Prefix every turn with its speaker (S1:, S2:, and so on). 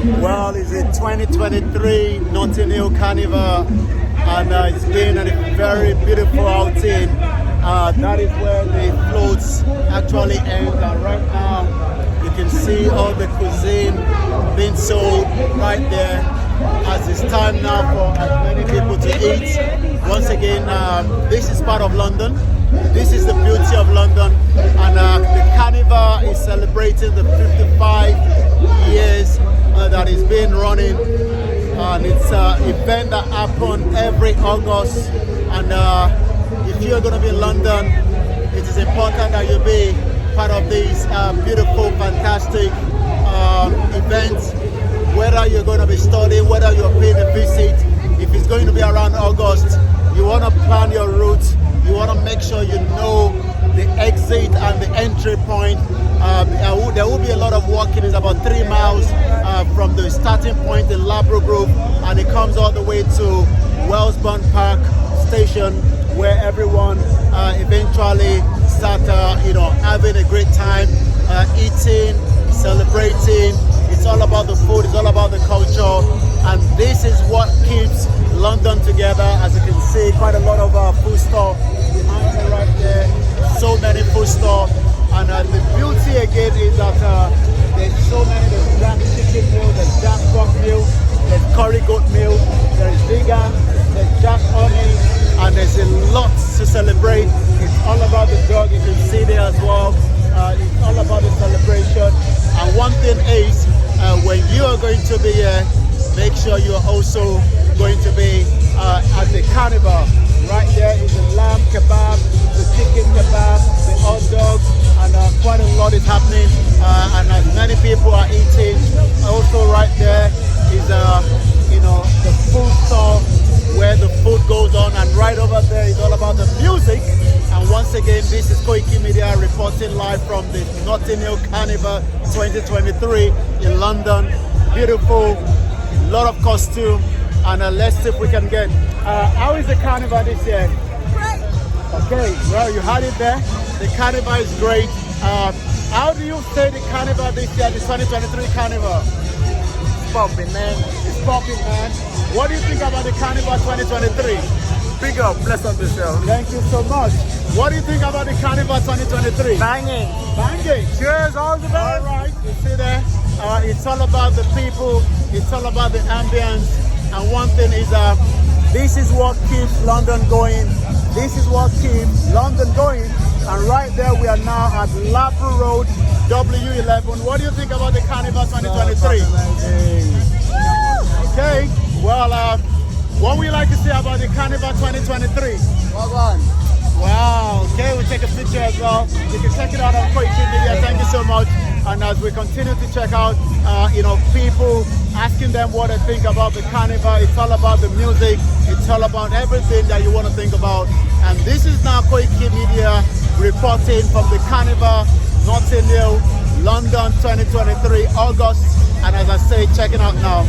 S1: Well, it's a 2023 Notting Hill Carnival, and it's been a very beautiful outing. That is where the floats actually end, and right now you can see all the cuisine being sold right there, as it's time now for as many people to eat. Once again, this is part of London. This is the beauty of London, and the Carnival is celebrating the 55 years that it's been running, and it's an event that happens every August. And if you're going to be in London, it is important that you be part of these beautiful, fantastic events. Whether you're going to be studying, whether you're paying a visit, if it's going to be around August, you want to plan your route. You want to make sure you know the exit and the entry point. There will be a lot of walking. It's about 3 miles from the starting point in Labro Grove, and it comes all the way to Wellsbourne Park Station, where everyone eventually start having a great time, eating, celebrating. It's all about the food, it's all about the culture, and this is what keeps London together. As you can see, quite a lot of food stores behind me right there. So many food stores, and the beauty again is that there's so many. There's jack chicken meal, there's jack pork meal, there's curry goat meal, there's vegan, there's jack honey, and there's a lot to celebrate. It's all about the dog. You can see there as well. It's all about the celebration. And one thing is, when you are going to be here, make sure you are also going to be at the carnival. Right there is the lamb kebab, the chicken kebab, the hot dogs, and quite a lot is happening, and as many people are eating. Also right there is the food store where the food goes on, and right over there is all about the music. And once again, this is Koiki Media reporting live from the Notting Hill Carnival 2023 in London. Beautiful, lot of costume, and let's see if we can get. How is the carnival this year?
S2: Great.
S1: Okay, well, you had it there. The carnival is great. How do you say the carnival this year, the 2023 carnival?
S2: It's popping, man.
S1: It's popping, man. What do you think about the carnival 2023?
S2: Big up, bless up yourself.
S1: Thank you so much. What do you think about the carnival 2023?
S2: Banging.
S1: Banging.
S2: Cheers, all the best.
S1: All right, you see there. It's all about the people. It's all about the ambience. And one thing is, this is what keeps London going. This is what keeps London going. And right there, we are now at Labro Road, W11. What do you think about the Carnival 2023? Okay, well, what would you like to say about the Carnival 2023?
S2: Well done.
S1: Wow, okay, we'll take a picture as well. You can check it out on Koiki Media. Thank you so much. And as we continue to check out, people, asking them what they think about the carnival. It's all about the music. It's all about everything that you want to think about. And this is now Koiki Media reporting from the Carnival, Notting Hill, London 2023, August. And as I say, check it out now.